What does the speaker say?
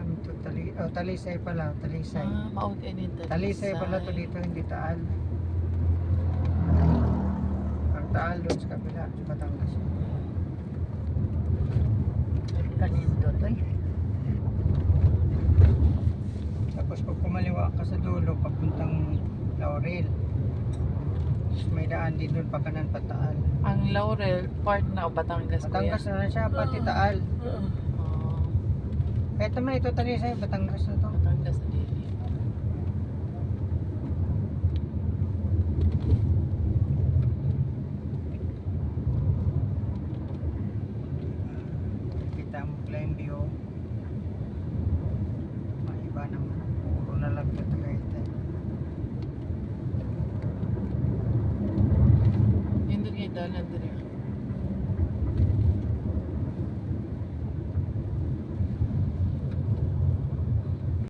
namin to. Talisay pala, Talisay. Mount Enin Talisay pala to dito, hindi Taal. Ang Taal doon sa kabila, sa Batangas. Kanindo to eh. Tapos pag kumaliwa ka sa dulo, papuntang Laurel. Tapos may daan din doon, pagkanan pa Taal. Ang Laurel, part na o Batangas ko Batangas yan? na siya, pati Taal. Oh, Kahit naman ito Talisay, Batangas na to. Batangas na din. Kita mo Plain View. Maiba naman. Puro na lang ito.